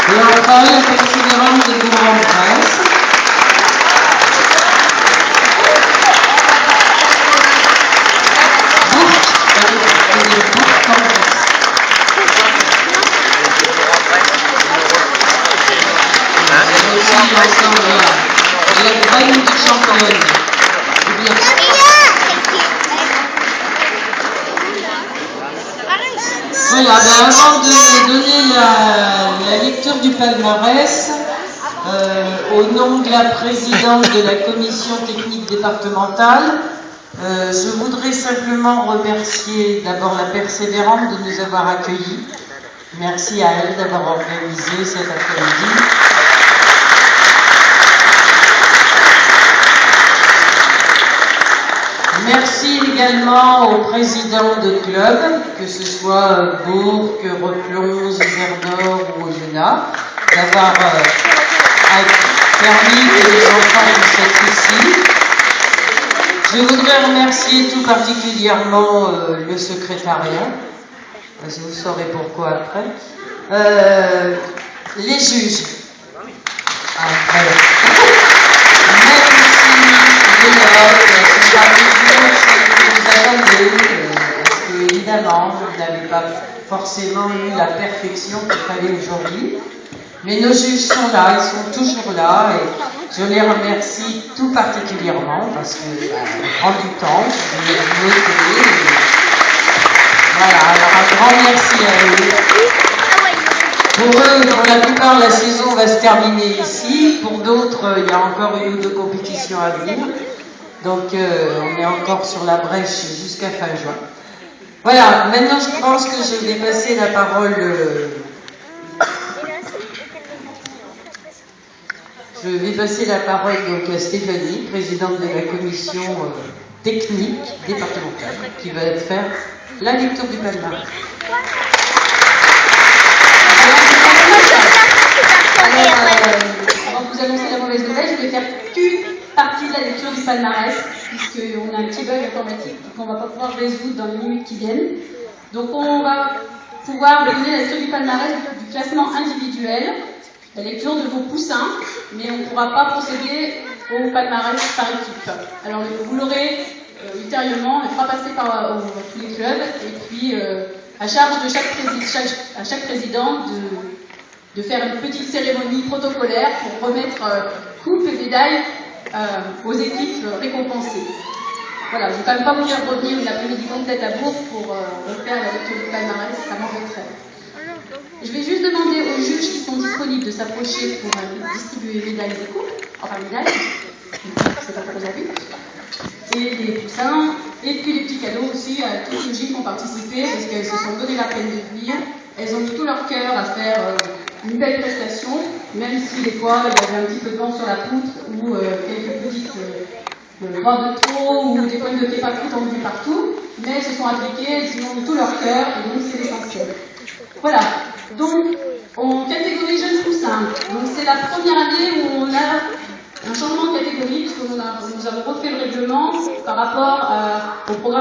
Et enfin, la persévérance de Bourg-en-Bresse. Et la vraie petite championne. Voilà, ben avant de donner la lecture du palmarès, au nom de la présidente de la commission technique départementale, je voudrais simplement remercier d'abord la Persévérante de nous avoir accueillis. Merci à elle d'avoir organisé cet après-midi. Merci également aux présidents de clubs, que ce soit Bourg, Replons, Isère-Nord ou Oyonnax, d'avoir permis que les enfants puissent être ici. Je voudrais remercier tout particulièrement le secrétariat, vous saurez pourquoi après, les juges. Après. Parce que évidemment, vous n'avez pas forcément eu la perfection qu'il fallait aujourd'hui. Mais nos juges sont là, ils sont toujours là, et je les remercie tout particulièrement parce que prend du temps, je les noter. Voilà, alors un grand merci à eux. Pour eux, pour la plupart, la saison va se terminer ici. Pour d'autres, il y a encore une ou deux compétitions à venir. Donc, on est encore sur la brèche jusqu'à fin juin. Voilà, maintenant, je pense que je vais passer la parole... Je vais passer la parole donc à Stéphanie, présidente de la commission technique départementale, qui va faire la lecture du palmarès. Avant de vous annoncer la mauvaise nouvelle, je vais faire qu'une partie de la lecture du palmarès, puisqu'on a un petit bug informatique qu'on ne va pas pouvoir résoudre dans les minutes qui viennent. Donc on va pouvoir donner la lecture du palmarès du classement individuel, la lecture de vos poussins, mais on ne pourra pas procéder au palmarès par équipe. Alors vous l'aurez ultérieurement, on fera passer par tous les clubs, et puis à charge de chaque président de faire une petite cérémonie protocolaire pour remettre coupe et médaille aux équipes récompensées. Voilà, je ne vais quand même pas vous faire revenir une après-midi complète à Bourg pour refaire la lecture du palmarès, ça m'embêterait. Je vais juste demander aux juges qui sont disponibles de s'approcher pour distribuer les médailles et coupes, enfin médailles, c'est pas pour aujourd'hui, et les poussins, et puis les petits cadeaux aussi à toutes les juges qui ont participé, parce qu'elles se sont donné la peine de venir. Elles ont mis tout leur cœur à faire une belle prestation, même si des fois il y avait un petit peu de vent sur la poutre, ou quelques petites bras de trop, ou des points de thé pas tendues partout, mais elles se sont appliquées, elles ont mis tout leur cœur, et donc c'est l'essentiel. Voilà, donc en catégorie jeunes poussins, donc c'est la première année où on a un changement de catégorie, puisque nous avons refait le règlement par rapport au programme